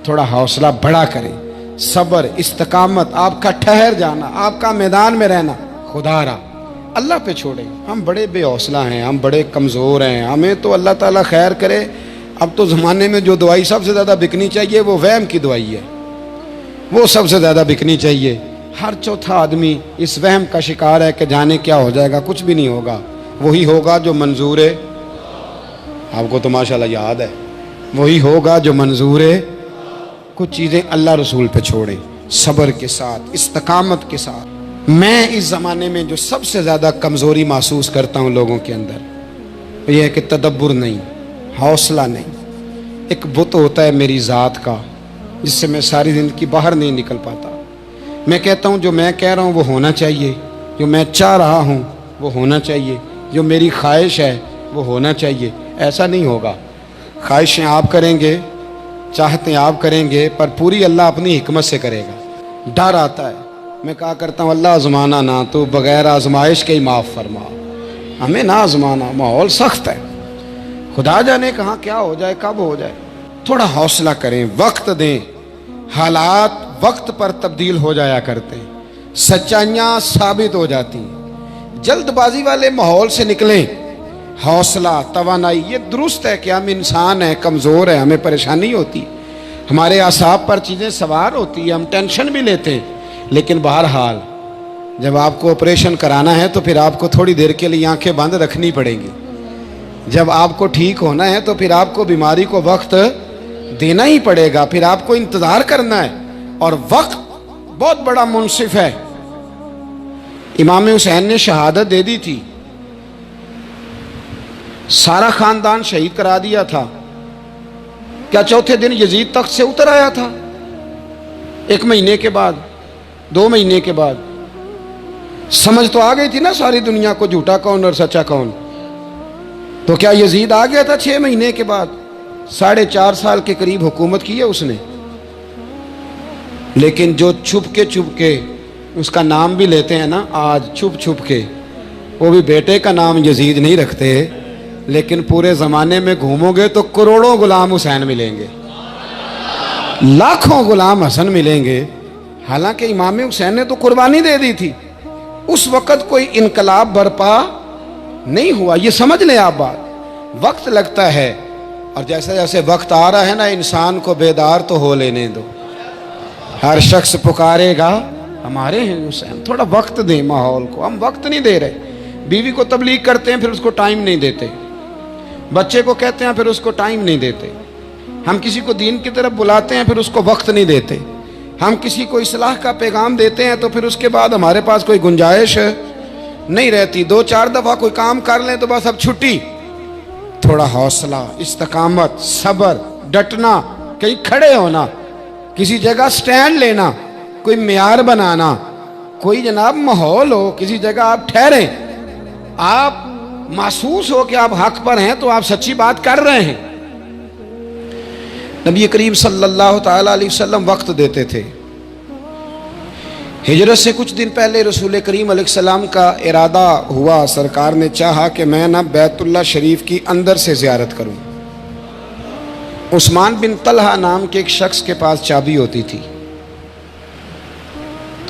تھوڑا حوصلہ بڑا کریں، صبر، استقامت، آپ کا ٹھہر جانا، آپ کا میدان میں رہنا خدا را اللہ پہ چھوڑیں۔ ہم بڑے بے حوصلہ ہیں، ہم بڑے کمزور ہیں، ہمیں تو اللہ تعالیٰ خیر کرے۔ اب تو زمانے میں جو دوائی سب سے زیادہ بکنی چاہیے وہ وہم کی دوائی ہے، وہ سب سے زیادہ بکنی چاہیے۔ ہر چوتھا آدمی اس وہم کا شکار ہے کہ جانے کیا ہو جائے گا، کچھ بھی نہیں ہوگا، وہی ہوگا جو منظور ہے۔ آپ کو تو ماشاءاللہ یاد ہے، وہی ہوگا جو منظور ہے۔ کچھ چیزیں اللہ رسول پہ چھوڑیں، صبر کے ساتھ، استقامت کے ساتھ۔ میں اس زمانے میں جو سب سے زیادہ کمزوری محسوس کرتا ہوں لوگوں کے اندر، وہ یہ ہے کہ تدبر نہیں، حوصلہ نہیں۔ ایک بت ہوتا ہے میری ذات کا جس سے میں ساری زندگی باہر نہیں نکل پاتا۔ میں کہتا ہوں جو میں کہہ رہا ہوں وہ ہونا چاہیے، جو میں چاہ رہا ہوں وہ ہونا چاہیے، جو میری خواہش ہے وہ ہونا چاہیے۔ ایسا نہیں ہوگا، خواہشیں آپ کریں گے، چاہتے آپ کریں گے، پر پوری اللہ اپنی حکمت سے کرے گا۔ ڈر آتا ہے، میں کہا کرتا ہوں اللہ آزمانا نہ، تو بغیر آزمائش کے ہی معاف فرما، ہمیں نہ آزمانا، ماحول سخت ہے، خدا جانے کہاں کیا ہو جائے، کب ہو جائے۔ تھوڑا حوصلہ کریں، وقت دیں، حالات وقت پر تبدیل ہو جایا کرتے ہیں، سچائیاں ثابت ہو جاتی ہیں۔ جلد بازی والے ماحول سے نکلیں، حوصلہ، توانائی، یہ درست ہے کہ ہم انسان ہیں، کمزور ہیں، ہمیں پریشانی ہوتی، ہمارے اعصاب پر چیزیں سوار ہوتی ہیں، ہم ٹینشن بھی لیتے ہیں، لیکن بہرحال جب آپ کو آپریشن کرانا ہے تو پھر آپ کو تھوڑی دیر کے لیے آنکھیں بند رکھنی پڑیں گی۔ جب آپ کو ٹھیک ہونا ہے تو پھر آپ کو بیماری کو وقت دینا ہی پڑے گا، پھر آپ کو انتظار کرنا ہے، اور وقت بہت بڑا منصف ہے۔ امام حسین نے شہادت دے دی تھی، سارا خاندان شہید کرا دیا تھا، کیا چوتھے دن یزید تخت سے اتر آیا تھا؟ 1 مہینے کے بعد، 2 مہینے کے بعد سمجھ تو آ گئی تھی نا ساری دنیا کو جھوٹا کون اور سچا کون۔ تو کیا یزید آ گیا تھا 6 مہینے کے بعد؟ 4.5 سال کے قریب حکومت کی ہے اس نے، لیکن جو چھپ کے اس کا نام بھی لیتے ہیں نا آج، چھپ کے، وہ بھی بیٹے کا نام یزید نہیں رکھتے، لیکن پورے زمانے میں گھومو گے تو کروڑوں غلام حسین ملیں گے، لاکھوں غلام حسن ملیں گے۔ حالانکہ امام حسین نے تو قربانی دے دی تھی، اس وقت کوئی انقلاب برپا نہیں ہوا، یہ سمجھ لیں آپ بات۔ وقت لگتا ہے، اور جیسے جیسے وقت آ رہا ہے نا، انسان کو بیدار تو ہو لینے دو۔ ہر شخص پکارے گا ہمارے ہیں حسین۔ تھوڑا وقت دیں ماحول کو، ہم وقت نہیں دے رہے۔ بیوی کو تبلیغ کرتے ہیں پھر اس کو ٹائم نہیں دیتے، بچے کو کہتے ہیں پھر اس کو ٹائم نہیں دیتے، ہم کسی کو دین کی طرف بلاتے ہیں پھر اس کو وقت نہیں دیتے، ہم کسی کو اصلاح کا پیغام دیتے ہیں تو پھر اس کے بعد ہمارے پاس کوئی گنجائش نہیں رہتی۔ 2-4 دفعہ کوئی کام کر لیں تو بس اب چھٹی۔ تھوڑا حوصلہ، استقامت، صبر، ڈٹنا، کہیں کھڑے ہونا، کسی جگہ سٹینڈ لینا، کوئی معیار بنانا، کوئی جناب ماحول ہو، کسی جگہ آپ ٹھہریں، آپ محسوس ہو کہ آپ حق پر ہیں تو آپ سچی بات کر رہے ہیں۔ نبی کریم صلی اللہ تعالیٰ علیہ وسلم وقت دیتے تھے۔ ہجرت سے کچھ دن پہلے رسول کریم علیہ السلام کا ارادہ ہوا، سرکار نے چاہا کہ میں نا بیت اللہ شریف کی اندر سے زیارت کروں۔ عثمان بن طلحہ نام کے ایک شخص کے پاس چابی ہوتی تھی،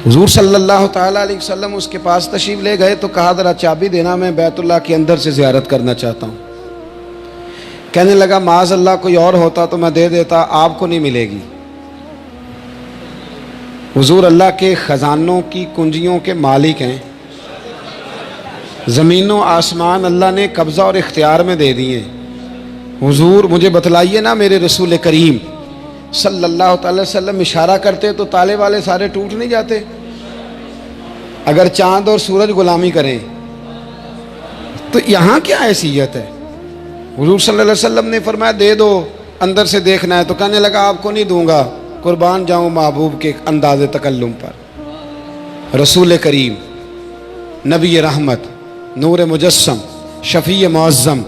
حضور صلی اللہ تعالیٰ علیہ وسلم اس کے پاس تشریف لے گئے تو کہا ذرا چابی دینا، میں بیت اللہ کے اندر سے زیارت کرنا چاہتا ہوں۔ کہنے لگا معاذ اللہ کوئی اور ہوتا تو میں دے دیتا، آپ کو نہیں ملے گی۔ حضور اللہ کے خزانوں کی کنجیوں کے مالک ہیں، زمین و آسمان اللہ نے قبضہ اور اختیار میں دے دیے۔ حضور مجھے بتلائیے نا، میرے رسول کریم صلی اللہ تعالی وسلم اشارہ کرتے تو تالے والے سارے ٹوٹ نہیں جاتے؟ اگر چاند اور سورج غلامی کریں تو یہاں کیا حیثیت ہے؟ حضور صلی اللہ علیہ وسلم نے فرمایا دے دو، اندر سے دیکھنا ہے۔ تو کہنے لگا آپ کو نہیں دوں گا، قربان جاؤں محبوب کے انداز تکلم پر۔ رسول کریم، نبی رحمت، نور مجسم، شفیع معظم،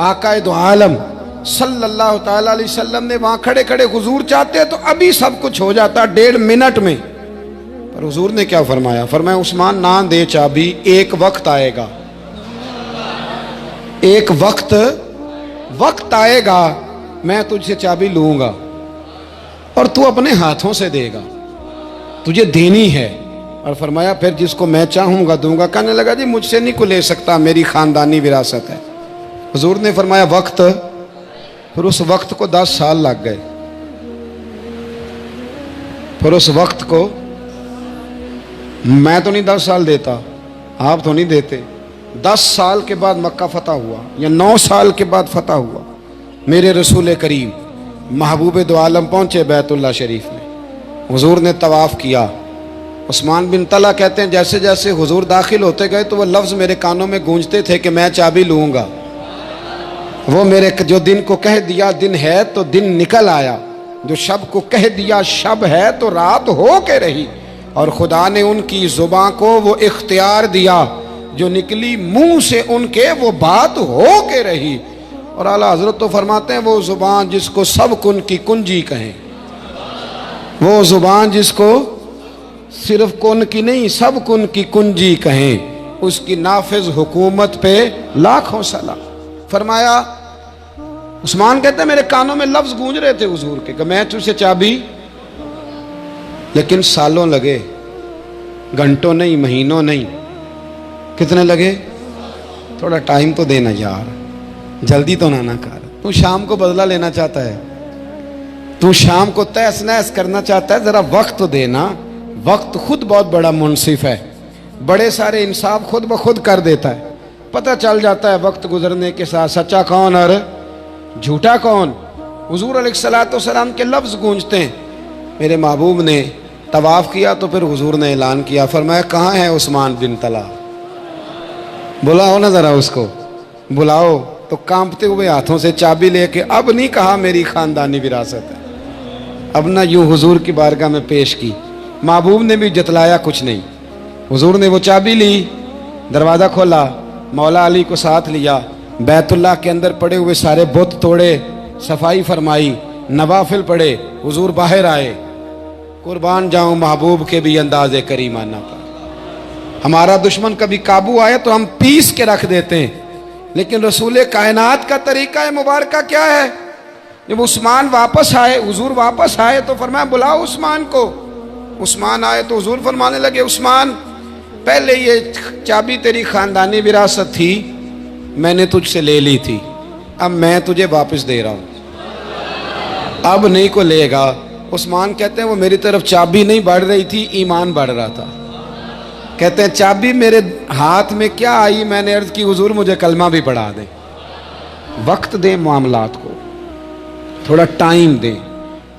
آقا دو عالم صلی اللہ تعالیٰ علیہ وسلم نے وہاں کھڑے کھڑے حضور چاہتے تو ابھی سب کچھ ہو جاتا 1.5 منٹ میں، پر حضور نے کیا فرمایا؟ فرمایا عثمان نہ دے چابی، ایک وقت آئے گا، ایک وقت آئے گا میں تجھ سے چابی لوں گا اور تو اپنے ہاتھوں سے دے گا, تجھے دینی ہے. اور فرمایا پھر جس کو میں چاہوں گا دوں گا. کہنے لگا جی مجھ سے نہیں کو لے سکتا, میری خاندانی وراثت ہے. حضور نے فرمایا وقت. پھر اس وقت کو 10 سال لگ گئے. پھر اس وقت کو میں تو نہیں 10 سال دیتا, آپ تو نہیں دیتے. 10 سال کے بعد مکہ فتح ہوا, یا 9 سال کے بعد فتح ہوا. میرے رسول کریم محبوب دو عالم پہنچے بیت اللہ شریف میں. حضور نے طواف کیا. عثمان بن طلحہ کہتے ہیں جیسے جیسے حضور داخل ہوتے گئے تو وہ لفظ میرے کانوں میں گونجتے تھے کہ میں چابی لوں گا. وہ میرے جو دن کو کہہ دیا دن ہے تو دن نکل آیا, جو شب کو کہہ دیا شب ہے تو رات ہو کے رہی. اور خدا نے ان کی زبان کو وہ اختیار دیا, جو نکلی منہ سے ان کے وہ بات ہو کے رہی. اور اعلیٰ حضرت تو فرماتے ہیں وہ زبان جس کو سب کن کی کنجی کہیں, وہ زبان جس کو صرف کن کی نہیں سب کن کی کنجی کہیں, اس کی نافذ حکومت پہ لاکھوں سلام. فرمایا عثمان کہتے ہیں میرے کانوں میں لفظ گونج رہے تھے حضور کے کہ میں تجھ سے چابی. لیکن سالوں لگے, گھنٹوں نہیں, مہینوں نہیں. کتنے لگے؟ تھوڑا ٹائم تو دینا یار, جلدی تو نہ کر. تو شام کو بدلہ لینا چاہتا ہے, تو شام کو تیس نیس کرنا چاہتا ہے, ذرا وقت تو دینا. وقت خود بہت بڑا منصف ہے, بڑے سارے انصاف خود بخود کر دیتا ہے. پتہ چل جاتا ہے وقت گزرنے کے ساتھ سچا کون اور جھوٹا کون. حضور علیہ الصلوۃ والسلام کے لفظ گونجتے ہیں. میرے محبوب نے طواف کیا تو پھر حضور نے اعلان کیا, فرمایا کہاں ہے عثمان بن طلحہ, بلاؤ نا ذرا اس کو, بلاؤ. تو کانپتے ہوئے ہاتھوں سے چابی لے کے, اب نہیں کہا میری خاندانی وراثت ہے, اب نہ یوں حضور کی بارگاہ میں پیش کی. محبوب نے بھی جتلایا کچھ نہیں. حضور نے وہ چابی لی, دروازہ کھولا, مولا علی کو ساتھ لیا, بیت اللہ کے اندر پڑے ہوئے سارے بت توڑے, صفائی فرمائی, نوافل پڑھے. حضور باہر آئے. قربان جاؤں محبوب کے بھی انداز کریمانہ پر. ہمارا دشمن کبھی قابو آئے تو ہم پیس کے رکھ دیتے ہیں, لیکن رسول کائنات کا طریقہ مبارکہ کیا ہے؟ جب عثمان واپس آئے, حضور واپس آئے تو فرمایا بلاؤ عثمان کو. عثمان آئے تو حضور فرمانے لگے عثمان پہلے یہ چابی تیری خاندانی وراثت تھی, میں نے تجھ سے لے لی تھی, اب میں تجھے واپس دے رہا ہوں, اب نہیں کو لے گا. عثمان کہتے ہیں وہ میری طرف چابی نہیں بڑھ رہی تھی, ایمان بڑھ رہا تھا. کہتے ہیں چابی میرے ہاتھ میں کیا آئی, میں نے عرض کی حضور مجھے کلمہ بھی پڑھا دیں. وقت دیں معاملات کو, تھوڑا ٹائم دیں.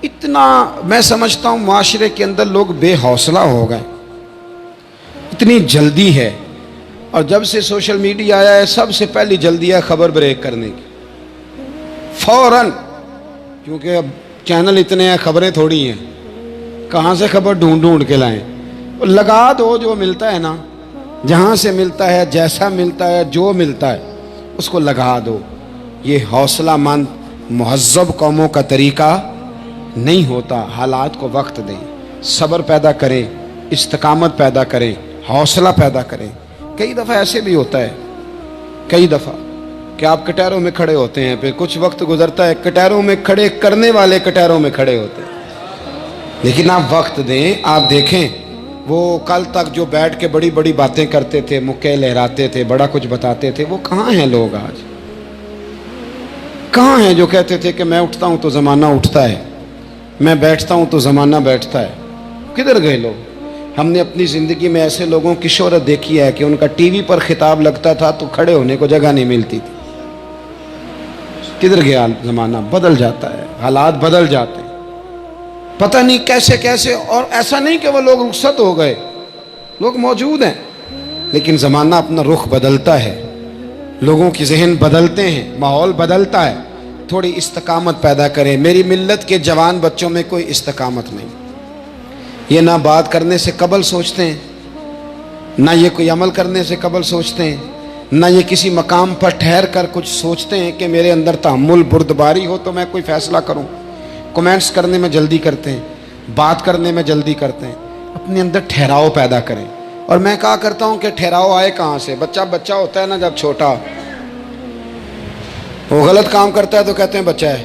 اتنا میں سمجھتا ہوں معاشرے کے اندر لوگ بے حوصلہ ہو گئے, اتنی جلدی ہے. اور جب سے سوشل میڈیا آیا ہے سب سے پہلی جلدی ہے خبر بریک کرنے کی, فوراً. کیونکہ اب چینل اتنے ہیں, خبریں تھوڑی ہیں, کہاں سے خبر ڈھونڈ کے لائیں. لگا دو جو ملتا ہے نا, جہاں سے ملتا ہے, جیسا ملتا ہے, جو ملتا ہے اس کو لگا دو. یہ حوصلہ مند مہذب قوموں کا طریقہ نہیں ہوتا. حالات کو وقت دیں, صبر پیدا کریں, استقامت پیدا کریں, حوصلہ پیدا کریں. کئی دفعہ ایسے بھی ہوتا ہے, کئی دفعہ کہ آپ کٹہروں میں کھڑے ہوتے ہیں, پھر کچھ وقت گزرتا ہے کٹہروں میں کھڑے کرنے والے کٹہروں میں کھڑے ہوتے ہیں. لیکن آپ وقت دیں. آپ دیکھیں وہ کل تک جو بیٹھ کے بڑی بڑی باتیں کرتے تھے, مکے لہراتے تھے, بڑا کچھ بتاتے تھے, وہ کہاں ہیں لوگ آج؟ کہاں ہیں جو کہتے تھے کہ میں اٹھتا ہوں تو زمانہ اٹھتا ہے, میں بیٹھتا ہوں تو زمانہ بیٹھتا ہے؟ کدھر گئے لوگ؟ ہم نے اپنی زندگی میں ایسے لوگوں کی شہرت دیکھی ہے کہ ان کا ٹی وی پر خطاب لگتا تھا تو کھڑے ہونے کو جگہ نہیں ملتی تھی. کدھر گیا زمانہ؟ بدل جاتا ہے, حالات بدل جاتے ہیں, پتہ نہیں کیسے کیسے. اور ایسا نہیں کہ وہ لوگ رخصت ہو گئے, لوگ موجود ہیں, لیکن زمانہ اپنا رخ بدلتا ہے, لوگوں کی ذہن بدلتے ہیں, ماحول بدلتا ہے. تھوڑی استقامت پیدا کریں. میری ملت کے جوان بچوں میں کوئی استقامت نہیں. یہ نہ بات کرنے سے قبل سوچتے ہیں, نہ یہ کوئی عمل کرنے سے قبل سوچتے ہیں, نہ یہ کسی مقام پر ٹھہر کر کچھ سوچتے ہیں کہ میرے اندر تحمل بردباری ہو تو میں کوئی فیصلہ کروں. کمنٹس کرنے میں جلدی کرتے ہیں, بات کرنے میں جلدی کرتے ہیں. اپنے اندر ٹھہراؤ پیدا کریں. اور میں کہا کرتا ہوں کہ ٹھہراؤ آئے کہاں سے؟ بچہ ہوتا ہے نا جب چھوٹا, وہ غلط کام کرتا ہے تو کہتے ہیں بچہ ہے,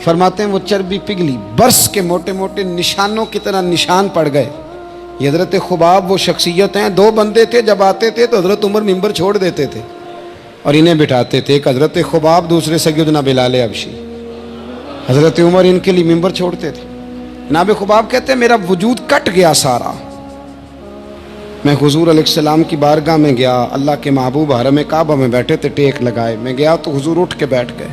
فرماتے ہیں وہ چربی پگھلی، برس کے موٹے موٹے نشانوں کی طرح نشان پڑ گئے۔ یہ حضرت خباب وہ شخصیت ہیں، دو بندے تھے، جب آتے تھے تو حضرت عمر ممبر چھوڑ دیتے تھے اور انہیں بٹھاتے تھے، ایک حضرت خباب، دوسرے سیدنا بلال حبشی۔ حضرت عمر ان کے لیے ممبر چھوڑتے تھے۔ جناب خباب کہتے ہیں میرا وجود کٹ گیا سارا، میں حضور علیہ السلام کی بارگاہ میں گیا، اللہ کے محبوب حرم کعبہ میں بیٹھے تھے ٹیک لگائے، میں گیا تو حضور اٹھ کے بیٹھ گئے۔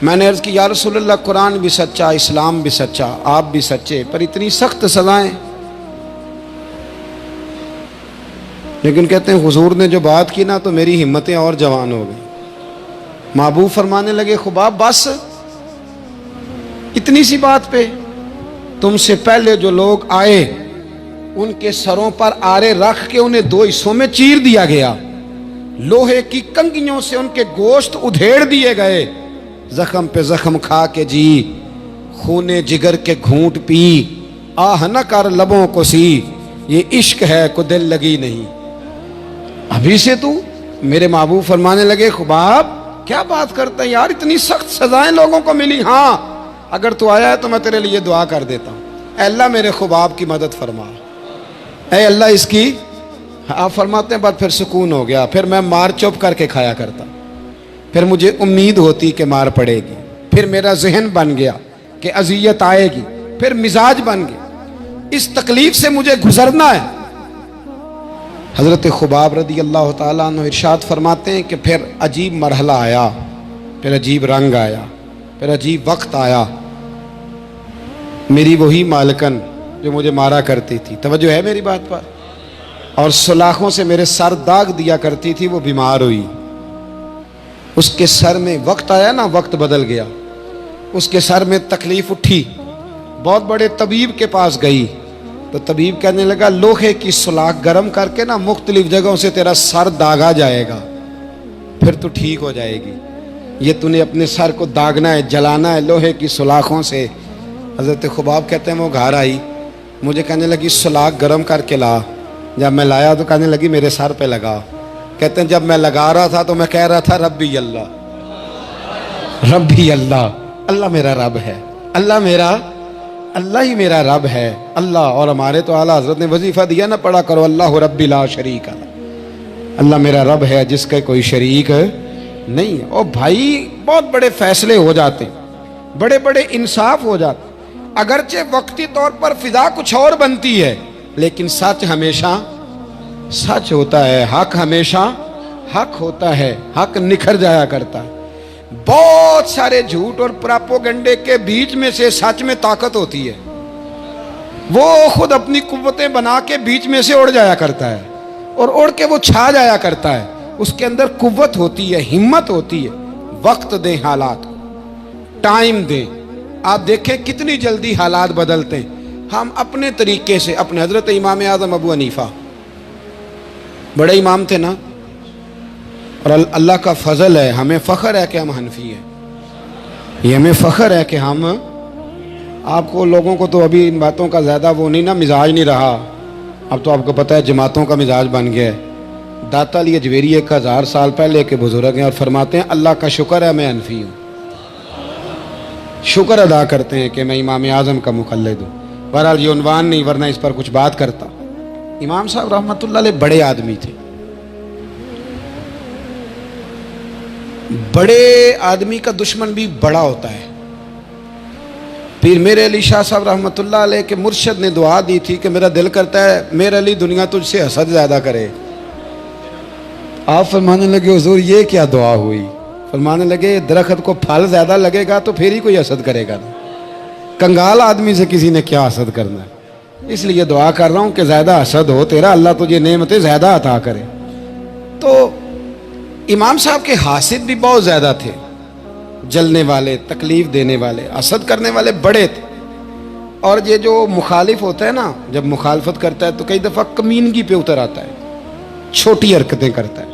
میں نے عرض کی یا رسول اللہ قرآن بھی سچا، اسلام بھی سچا، آپ بھی سچے، پر اتنی سخت سزائیں۔ لیکن کہتے ہیں حضور نے جو بات کی نا تو میری ہمتیں اور جوان ہو گئی۔ محبوب فرمانے لگے خباب بس اتنی سی بات پہ؟ تم سے پہلے جو لوگ آئے ان کے سروں پر آرے رکھ کے انہیں دو حصوں میں چیر دیا گیا، لوہے کی کنگھیوں سے ان کے گوشت ادھیڑ دیے گئے، زخم پہ زخم کھا کے جی، خون جگر کے گھونٹ پی، آہ نہ کر لبوں کو سی، یہ عشق ہے کو دل لگی نہیں۔ ابھی سے تو میرے محبوب فرمانے لگے خباب کیا بات کرتا ہے یار، اتنی سخت سزائیں لوگوں کو ملی، ہاں اگر تو آیا ہے تو میں تیرے لیے دعا کر دیتا ہوں، اے اللہ میرے خباب کی مدد فرما، اے اللہ اس کی۔ آپ فرماتے ہیں بعد پھر سکون ہو گیا، پھر میں مار چپ کر کے کھایا کرتا، پھر مجھے امید ہوتی کہ مار پڑے گی، پھر میرا ذہن بن گیا کہ اذیت آئے گی، پھر مزاج بن گیا، اس تکلیف سے مجھے گزرنا ہے۔ حضرت خباب رضی اللہ تعالیٰ عنہ ارشاد فرماتے ہیں کہ پھر عجیب مرحلہ آیا، پھر عجیب رنگ آیا، پھر عجیب وقت آیا۔ میری وہی مالکن جو مجھے مارا کرتی تھی، توجہ ہے میری بات پر، اور سلاخوں سے میرے سر داغ دیا کرتی تھی، وہ بیمار ہوئی، اس کے سر میں وقت آیا نا، وقت بدل گیا، اس کے سر میں تکلیف اٹھی، بہت بڑے طبیب کے پاس گئی تو طبیب کہنے لگا لوہے کی سلاخ گرم کر کے نا مختلف جگہوں سے تیرا سر داغا جائے گا، پھر تو ٹھیک ہو جائے گی، یہ تو نے اپنے سر کو داغنا ہے، جلانا ہے لوہے کی سلاخوں سے۔ حضرت خباب کہتے ہیں وہ گھر آئی، مجھے کہنے لگی سلاخ گرم کر کے لا، جب میں لایا تو کہنے لگی میرے سر پہ لگا۔ کہتے ہیں جب میں لگا رہا تھا تو میں کہہ رہا تھا ربی اللہ، ربی اللہ، اللہ میرا رب ہے، اللہ ہی میرا رب ہے اللہ۔ اور ہمارے تو اعلیٰ حضرت نے وظیفہ دیا نا، پڑھا کرو اللہ ربی لا شریک اللہ میرا رب ہے جس کا کوئی شریک نہیں ہے۔ اور بھائی بہت بڑے فیصلے ہو جاتے، بڑے بڑے انصاف ہو جاتے، اگرچہ وقتی طور پر فضا کچھ اور بنتی ہے، لیکن سچ ہمیشہ سچ ہوتا ہے، حق ہمیشہ حق ہوتا ہے، حق نکھر جایا کرتا ہے۔ بہت سارے جھوٹ اور پراپوگنڈے کے بیچ میں سے سچ میں طاقت ہوتی ہے، وہ خود اپنی قوتیں بنا کے بیچ میں سے اڑ جایا کرتا ہے، اور اڑ کے وہ چھا جایا کرتا ہے، اس کے اندر قوت ہوتی ہے، ہمت ہوتی ہے۔ وقت دیں حالات کو، ٹائم دیں، آپ دیکھیں کتنی جلدی حالات بدلتے ہیں۔ ہم اپنے طریقے سے، اپنے حضرت امام اعظم ابو حنیفہ بڑے امام تھے نا، اور اللہ کا فضل ہے، ہمیں فخر ہے کہ ہم حنفی ہیں، یہ ہمیں فخر ہے کہ ہم، آپ کو لوگوں کو تو ابھی ان باتوں کا زیادہ وہ نہیں نا، مزاج نہیں رہا، اب تو آپ کو پتہ ہے جماعتوں کا مزاج بن گیا ہے۔ داتا علی اجویری 1000 سال پہلے کے بزرگ ہیں، اور فرماتے ہیں اللہ کا شکر ہے میں حنفی ہوں، شکر ادا کرتے ہیں کہ میں امام اعظم کا مقلد ہوں۔ بہرحال یہ عنوان نہیں، ورنہ اس پر کچھ بات کرتا۔ امام صاحب رحمۃ اللہ علیہ بڑے آدمی تھے، بڑے آدمی کا دشمن بھی بڑا ہوتا ہے۔ پیر میرے علی شاہ صاحب رحمۃ اللہ علیہ کے مرشد نے دعا دی تھی کہ میرا دل کرتا ہے میرے علی دنیا تجھ سے حسد زیادہ کرے۔ آپ فرمانے لگے حضور یہ کیا دعا ہوئی؟ فرمانے لگے درخت کو پھل زیادہ لگے گا تو پھر ہی کوئی حسد کرے گا نا، کنگال آدمی سے کسی نے کیا حسد کرنا ہے، اس لیے دعا کر رہا ہوں کہ زیادہ حسد ہو تیرا، اللہ تجھے نعمتیں زیادہ عطا کرے۔ تو امام صاحب کے حاسد بھی بہت زیادہ تھے، جلنے والے، تکلیف دینے والے، حسد کرنے والے بڑے تھے۔ اور یہ جو مخالف ہوتا ہے نا، جب مخالفت کرتا ہے تو کئی دفعہ کمینگی پہ اتر آتا ہے، چھوٹی حرکتیں کرتا ہے،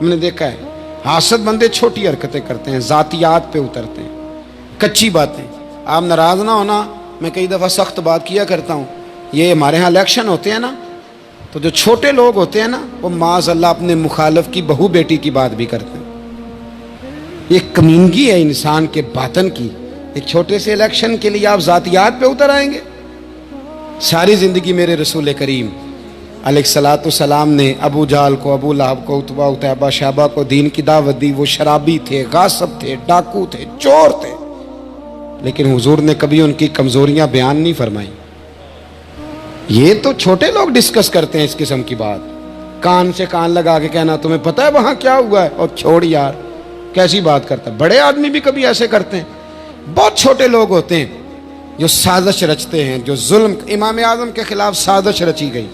ہم نے دیکھا ہے حاسد بندے چھوٹی حرکتیں کرتے ہیں، ذاتیات پہ اترتے ہیں، کچی باتیں۔ آپ ناراض نہ ہونا، میں کئی دفعہ سخت بات کیا کرتا ہوں، یہ ہمارے ہاں الیکشن ہوتے ہیں نا، تو جو چھوٹے لوگ ہوتے ہیں نا وہ معاذ اللہ اپنے مخالف کی بہو بیٹی کی بات بھی کرتے ہیں۔ یہ کمینگی ہے انسان کے باطن کی، ایک چھوٹے سے الیکشن کے لیے آپ ذاتیات پہ اتر آئیں گے؟ ساری زندگی میرے رسول کریم علیہ الصلوۃ والسلام نے ابو جہل کو، ابو لہب کو، عتبہ عتیبہ شیبہ کو دین کی دعوت دی. وہ شرابی تھے، غاصب تھے، ڈاکو تھے، چور تھے، لیکن حضور نے کبھی ان کی کمزوریاں بیان نہیں فرمائیں. یہ تو چھوٹے لوگ ڈسکس کرتے ہیں اس قسم کی بات، کان سے کان لگا کے کہنا تمہیں پتہ ہے وہاں کیا ہوا ہے، اور چھوڑ یار کیسی بات کرتا ہے. بڑے آدمی بھی کبھی ایسے کرتے ہیں. بہت چھوٹے لوگ ہوتے ہیں جو سازش رچتے ہیں، جو ظلم. امام اعظم کے خلاف سازش رچی گئی.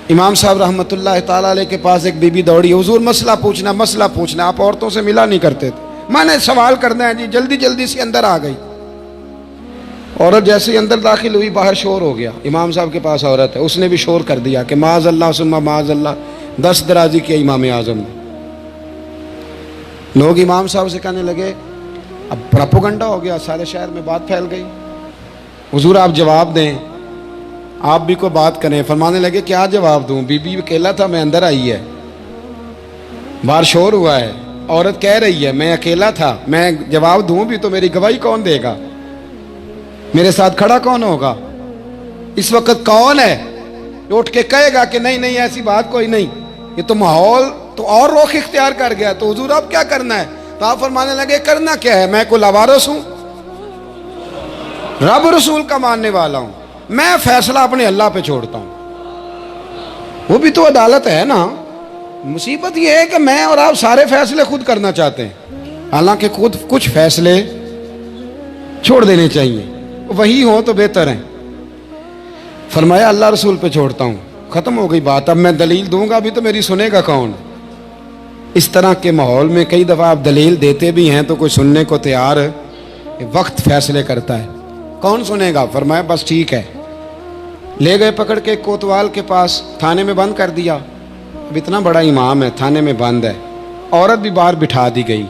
امام صاحب رحمۃ اللہ تعالیٰ علیہ کے پاس ایک بی بی دوڑی، حضور مسئلہ پوچھنا. آپ عورتوں سے ملا نہیں کرتے تھے. میں نے سوال کرنا ہے جی، جلدی جلدی سے اندر آ گئی. عورت جیسے ہی اندر داخل ہوئی باہر شور ہو گیا. امام صاحب کے پاس عورت ہے، اس نے بھی شور کر دیا کہ معاذ اللہ ثم معاذ اللہ. 10 درازی کیا امام اعظم نے. لوگ امام صاحب سے کہنے لگے اب پراپوگنڈا ہو گیا، سارے شہر میں بات پھیل گئی. حضور آپ جواب دیں، آپ بھی کوئی بات کریں. فرمانے لگے کیا جواب دوں، بی بی اکیلا تھا، میں اندر آئی ہے، باہر شور ہوا ہے، عورت کہہ رہی ہے میں اکیلا تھا، میں جواب دوں بھی تو میری گواہی کون دے گا، میرے ساتھ کھڑا کون ہوگا، اس وقت کون ہے جو اٹھ کے کہے گا کہ نہیں نہیں ایسی بات کوئی نہیں. یہ تو ماحول تو اور رخ اختیار کر گیا. تو حضور اب کیا کرنا ہے؟ تو آپ فرمانے لگے کرنا کیا ہے، میں کوئی لاوارث ہوں، رب رسول کا ماننے والا ہوں، میں فیصلہ اپنے اللہ پہ چھوڑتا ہوں. وہ بھی تو عدالت ہے نا. مصیبت یہ ہے کہ میں اور آپ سارے فیصلے خود کرنا چاہتے ہیں، حالانکہ خود کچھ فیصلے چھوڑ دینے چاہیے، وہی ہو تو بہتر ہے. فرمایا اللہ رسول پہ چھوڑتا ہوں، ختم ہو گئی بات. اب میں دلیل دوں گا بھی تو میری سنے گا کون؟ اس طرح کے ماحول میں کئی دفعہ آپ دلیل دیتے بھی ہیں تو کوئی سننے کو تیار ہے، وقت فیصلے کرتا ہے، کون سنے گا؟ فرمایا بس ٹھیک ہے. لے گئے پکڑ کے کوتوال کے پاس، تھانے میں بند کر دیا. اب اتنا بڑا امام ہے، تھانے میں بند ہے، عورت بھی باہر بٹھا دی گئی.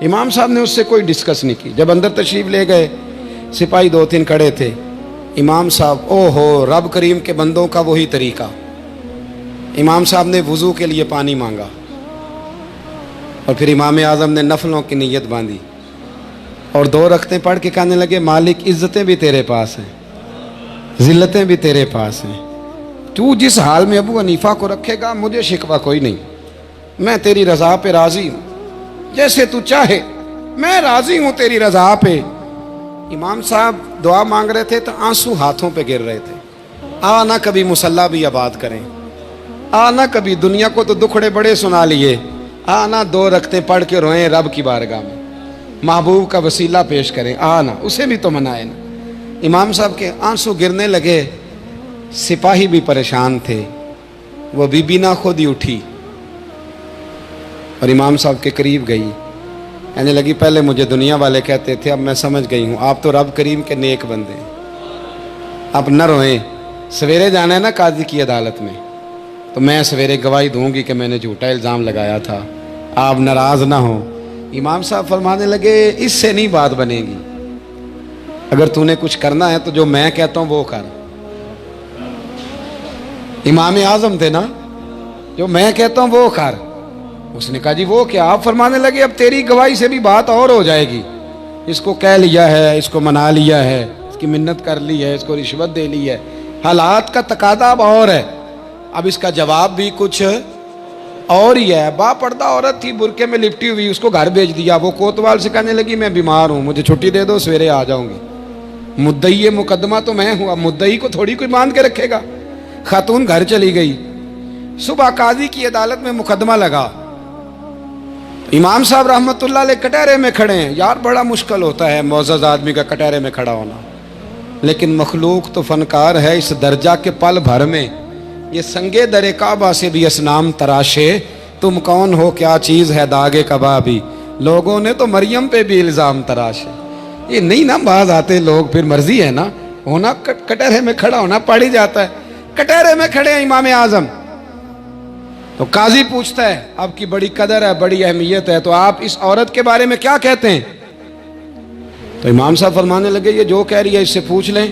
امام صاحب نے اس سے کوئی ڈسکس نہیں کی. جب اندر تشریف لے گئے، سپاہی 2-3 کھڑے تھے. امام صاحب او ہو، رب کریم کے بندوں کا وہی طریقہ. امام صاحب نے وضو کے لیے پانی مانگا، اور پھر امام اعظم نے نفلوں کی نیت باندھی اور 2 رکعتیں پڑھ کے کہنے لگے مالک عزتیں بھی تیرے پاس ہیں، ذلتیں بھی تیرے پاس ہیں، تو جس حال میں ابو حنیفہ کو رکھے گا مجھے شکوہ کوئی نہیں، میں تیری رضا پہ راضی ہوں، جیسے تو چاہے میں راضی ہوں تیری رضا پہ. امام صاحب دعا مانگ رہے تھے تو آنسو ہاتھوں پہ گر رہے تھے. نہ کبھی مصلی بھی آباد کریں، نہ کبھی دنیا کو تو دکھڑے بڑے سنا لیے، نہ 2 رکعتیں پڑھ کے روئیں رب کی بارگاہ میں، محبوب کا وسیلہ پیش کریں، نہ اسے بھی تو منائے نا. امام صاحب کے آنسو گرنے لگے. سپاہی بھی پریشان تھے. وہ بی بی نہ خود ہی اٹھی اور امام صاحب کے قریب گئی، کہنے لگی پہلے مجھے دنیا والے کہتے تھے، اب میں سمجھ گئی ہوں آپ تو رب کریم کے نیک بندے ہیں، اب نہ روئیں. سویرے جانا ہے نا قاضی کی عدالت میں، تو میں سویرے گواہی دوں گی کہ میں نے جھوٹا الزام لگایا تھا، آپ ناراض نہ ہوں. امام صاحب فرمانے لگے اس سے نہیں بات بنے گی، اگر تو نے کچھ کرنا ہے تو جو میں کہتا ہوں وہ کر. امام اعظم تھے نا، جو میں کہتا ہوں وہ کر. اس نے کہا جی وہ کیا؟ آپ فرمانے لگے اب تیری گواہی سے بھی بات اور ہو جائے گی، اس کو کہہ لیا ہے، اس کو منا لیا ہے، اس کی منت کر لی ہے، اس کو رشوت دے لی ہے، حالات کا تقاضا اب اور ہے، اب اس کا جواب بھی کچھ اور ہی ہے. با پردہ عورت تھی، برقعے میں لپٹی ہوئی، اس کو گھر بھیج دیا. وہ کوتوال سے کہنے لگی میں بیمار ہوں، مجھے چھٹی دے دو، سویرے آ جاؤں گی. مدعی مقدمہ تو میں ہوں، اب مدعی کو تھوڑی کوئی باندھ کے رکھے گا. خاتون گھر چلی گئی. صبح قاضی کی عدالت میں مقدمہ لگا. امام صاحب رحمۃ اللہ علیہ کٹہرے میں کھڑے ہیں. یار بڑا مشکل ہوتا ہے معزز آدمی کا کٹہرے میں کھڑا ہونا، لیکن مخلوق تو فنکار ہے اس درجہ کے پل بھر میں یہ سنگے در کعبہ سے بھی اسنام تراشے، تم کون ہو کیا چیز ہے داغے کبابی، لوگوں نے تو مریم پہ بھی الزام تراشے. یہ نہیں نا باز آتے لوگ، پھر مرضی ہے نا ہونا، کٹہرے میں کھڑا ہونا پڑ ہی جاتا ہے. کٹہرے میں کھڑے ہیں امام اعظم. تو قاضی پوچھتا ہے آپ کی بڑی قدر ہے، بڑی اہمیت ہے، تو آپ اس عورت کے بارے میں کیا کہتے ہیں؟ تو امام صاحب فرمانے لگے یہ جو کہہ رہی ہے اس سے پوچھ لیں.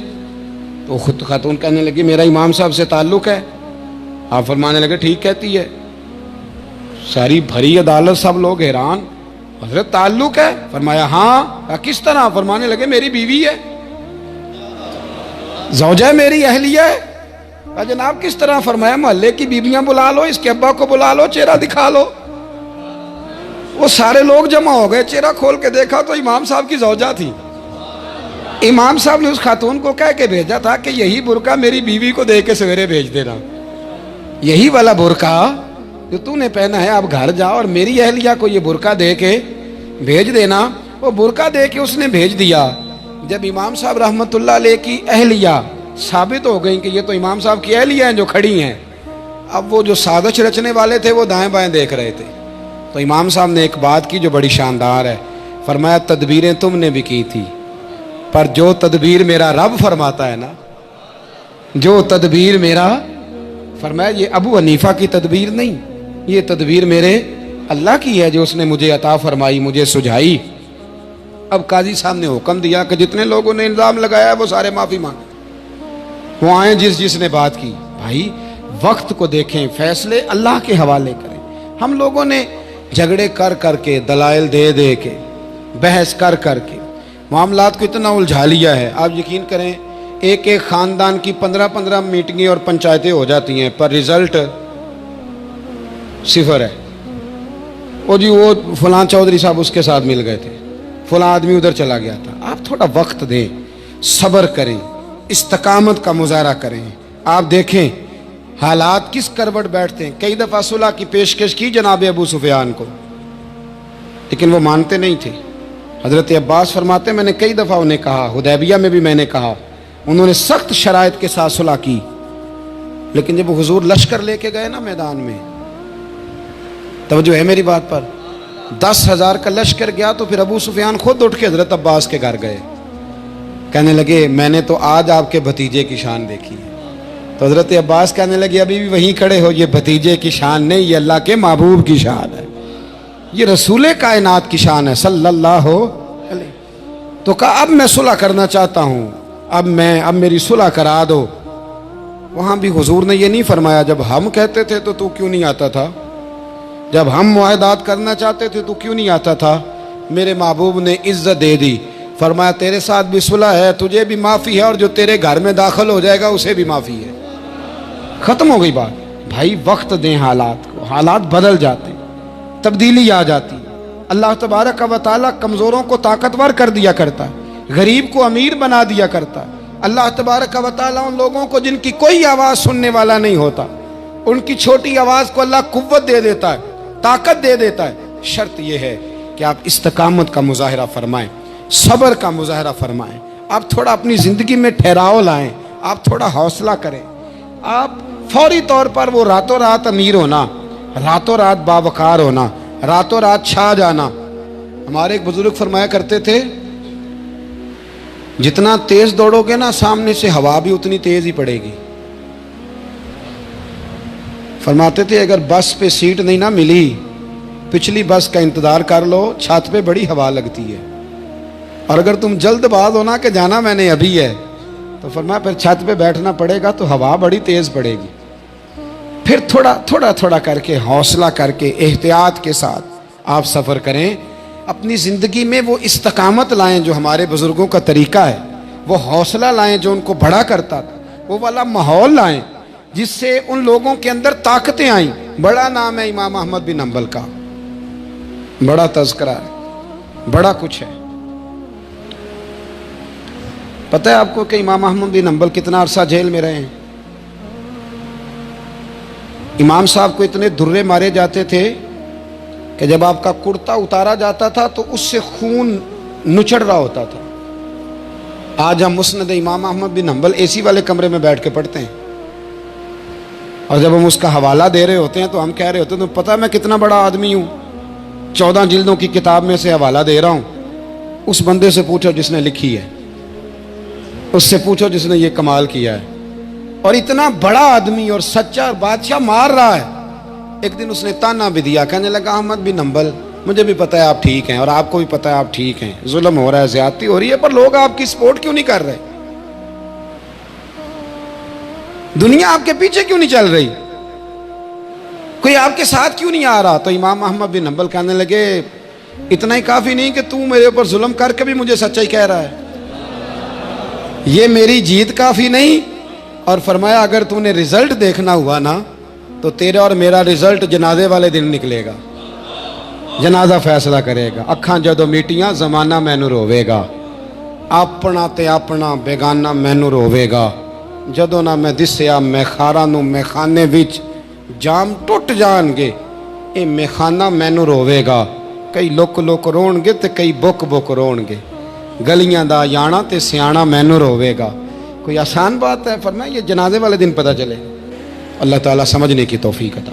تو خود خاتون کہنے لگی میرا امام صاحب سے تعلق ہے. آپ فرمانے لگے ٹھیک کہتی ہے. ساری بھری عدالت سب لوگ حیران. حضرت تعلق ہے؟ فرمایا ہاں۔ کس طرح؟ فرمانے لگے میری بیوی ہے، زوجہ میری اہلیہ ہے۔ جناب کس طرح؟ فرمایا محلے کی بیویاں بلا لو، اس کے ابا کو بلا لو، چہرہ دکھا لو۔ وہ سارے لوگ جمع ہو گئے، چہرہ کھول کے دیکھا تو امام صاحب کی زوجہ تھی۔ امام صاحب نے اس خاتون کو کہہ کے بھیجا تھا کہ یہی برقع میری بیوی کو دے کے سویرے بھیج دینا، یہی والا برقع جو تو نے پہنا ہے، اب گھر جا اور میری اہلیہ کو یہ برقع دے کے بھیج دینا۔ وہ برقع دے کے اس نے بھیج دیا۔ جب امام صاحب رحمت اللہ علیہ کی اہلیہ ثابت ہو گئیں کہ یہ تو امام صاحب کی اہلیہ ہیں جو کھڑی ہیں، اب وہ جو سازش رچنے والے تھے وہ دائیں بائیں دیکھ رہے تھے۔ تو امام صاحب نے ایک بات کی جو بڑی شاندار ہے، فرمایا تدبیریں تم نے بھی کی تھی، پر جو تدبیر میرا رب فرماتا ہے نا، جو تدبیر میرا، فرمایا یہ ابو حنیفہ کی تدبیر نہیں، یہ تدبیر میرے اللہ کی ہے جو اس نے مجھے عطا فرمائی، مجھے سجھائی۔ اب قاضی صاحب نے حکم دیا کہ جتنے لوگوں نے الزام لگایا وہ سارے معافی مانگیں، وہ آئیں جس نے بات کی۔ بھائی وقت کو دیکھیں، فیصلے اللہ کے حوالے کریں۔ ہم لوگوں نے جھگڑے کر کر کے، دلائل دے دے کے، بحث کر کر کے معاملات کو اتنا الجھا لیا ہے۔ آپ یقین کریں ایک ایک خاندان کی 15 میٹنگیں اور پنچایتیں ہو جاتی ہیں، پر رزلٹ صفر ہے۔ وہ جی وہ فلاں چودھری صاحب اس کے ساتھ مل گئے تھے، فلاں آدمی ادھر چلا گیا تھا۔ آپ تھوڑا وقت دیں، صبر کریں، استقامت کا مظاہرہ کریں۔ آپ دیکھیں حالات کس کروٹ بیٹھتے ہیں۔ کئی دفعہ صلح کی پیشکش کی جناب ابو سفیان کو، لیکن وہ مانتے نہیں تھے۔ حضرت عباس فرماتے میں نے کئی دفعہ انہیں کہا، حدیبیہ میں بھی میں نے کہا، انہوں نے سخت شرائط کے ساتھ صلح کی، لیکن جب حضور لشکر لے کے گئے نا میدان میں، توجہ ہے میری بات پر، 10,000 کا لشکر گیا تو پھر ابو سفیان خود اٹھ کے حضرت عباس کے گھر گئے، کہنے لگے میں نے تو آج آپ کے بھتیجے کی شان دیکھی ہے۔ تو حضرت عباس کہنے لگے ابھی بھی وہیں کھڑے ہو، یہ بھتیجے کی شان نہیں، یہ اللہ کے محبوب کی شان ہے، یہ رسول کائنات کی شان ہے صلی اللہ علیہ۔ تو کہا اب میں صلح کرنا چاہتا ہوں، اب میری صلح کرا دو۔ وہاں بھی حضور نے یہ نہیں فرمایا جب ہم کہتے تھے تو کیوں نہیں آتا تھا، جب ہم معاہدات کرنا چاہتے تھے تو کیوں نہیں آتا تھا۔ میرے محبوب نے عزت دے دی، فرمایا تیرے ساتھ بھی صلح ہے، تجھے بھی معافی ہے، اور جو تیرے گھر میں داخل ہو جائے گا اسے بھی معافی ہے۔ ختم ہو گئی بات۔ بھائی وقت دیں حالات کو، حالات بدل جاتے ہیں، تبدیلی آ جاتی۔ اللہ تبارک و تعالیٰ کمزوروں کو طاقتور کر دیا کرتا ہے، غریب کو امیر بنا دیا کرتا ہے۔ اللہ تبارک و تعالیٰ ان لوگوں کو جن کی کوئی آواز سننے والا نہیں ہوتا، ان کی چھوٹی آواز کو اللہ قوت دے دیتا ہے، طاقت دے دیتا ہے۔ شرط یہ ہے کہ آپ استقامت کا مظاہرہ فرمائیں، صبر کا مظاہرہ فرمائیں، آپ تھوڑا اپنی زندگی میں ٹھہراؤ لائیں، آپ تھوڑا حوصلہ کریں۔ آپ فوری طور پر وہ راتوں رات امیر ہونا، راتوں رات باوقار ہونا، راتوں رات چھا جانا۔ ہمارے ایک بزرگ فرمایا کرتے تھے جتنا تیز دوڑو گے نا سامنے سے ہوا بھی اتنی تیز ہی پڑے گی۔ فرماتے تھے اگر بس پہ سیٹ نہیں نہ ملی، پچھلی بس کا انتظار کر لو، چھت پہ بڑی ہوا لگتی ہے، اور اگر تم جلد باز ہونا کہ جانا میں نے ابھی ہے تو فرمایا پھر چھت پہ بیٹھنا پڑے گا تو ہوا بڑی تیز پڑے گی۔ پھر تھوڑا کر کے، حوصلہ کر کے، احتیاط کے ساتھ آپ سفر کریں۔ اپنی زندگی میں وہ استقامت لائیں جو ہمارے بزرگوں کا طریقہ ہے، وہ حوصلہ لائیں جو ان کو بڑا کرتا تھا، وہ والا ماحول لائیں جس سے ان لوگوں کے اندر طاقتیں آئیں۔ بڑا نام ہے امام احمد بن حنبل کا، بڑا تذکرہ ہے، بڑا کچھ ہے۔ پتہ ہے آپ کو کہ امام احمد بن حنبل کتنا عرصہ جیل میں رہے ہیں؟ امام صاحب کو اتنے درے مارے جاتے تھے کہ جب آپ کا کرتا اتارا جاتا تھا تو اس سے خون نچڑ رہا ہوتا تھا۔ آج ہم مسند امام احمد بن حنبل اے سی والے کمرے میں بیٹھ کے پڑھتے ہیں، اور جب ہم اس کا حوالہ دے رہے ہوتے ہیں تو ہم کہہ رہے ہوتے ہیں تو پتہ میں کتنا بڑا آدمی ہوں، 14 جلدوں کی کتاب میں سے حوالہ دے رہا ہوں۔ اس بندے سے پوچھو جس نے لکھی ہے، اس سے پوچھو جس نے یہ کمال کیا ہے، اور اتنا بڑا آدمی اور سچا بادشاہ مار رہا ہے۔ ایک دن اس نے تانا بھی دیا، کہنے لگا احمد بن حنبل مجھے بھی پتہ ہے آپ ٹھیک ہیں، اور آپ کو بھی پتہ ہے آپ ٹھیک ہیں، ظلم ہو رہا ہے، زیادتی ہو رہی ہے، پر لوگ آپ کی سپورٹ کیوں نہیں کر رہے؟ دنیا آپ کے پیچھے کیوں نہیں چل رہی؟ کوئی آپ کے ساتھ کیوں نہیں آ رہا؟ تو امام احمد بن حنبل کہنے لگے اتنا ہی کافی نہیں کہ تو میرے اوپر ظلم کر کے بھی مجھے سچائی کہہ رہا ہے، یہ میری جیت کافی نہیں. اور فرمایا اگر تو نے رزلٹ دیکھنا ہوا نا تو تیرا اور میرا رزلٹ جنازے والے دن نکلے گا. جنازہ فیصلہ کرے گا. اکھاں جدو میٹیاں زمانہ مینوں روے گا، اپنا تے اپنا بیگانہ مینوں روے گا. جدو نہ میں دسیا میخاراں نوں میخانے وچ جام ٹوٹ جان گے، اے میخانہ مینوں روے گا. کئی لک لک رون گے تے کئی بک بک رون گے. گلیاں دا یانا تے سیانا مینوں روے گا. کوئی آسان بات ہے؟ فرمایا یہ جنازے والے دن پتہ چلے. اللہ تعالیٰ سمجھنے کی توفیق عطا.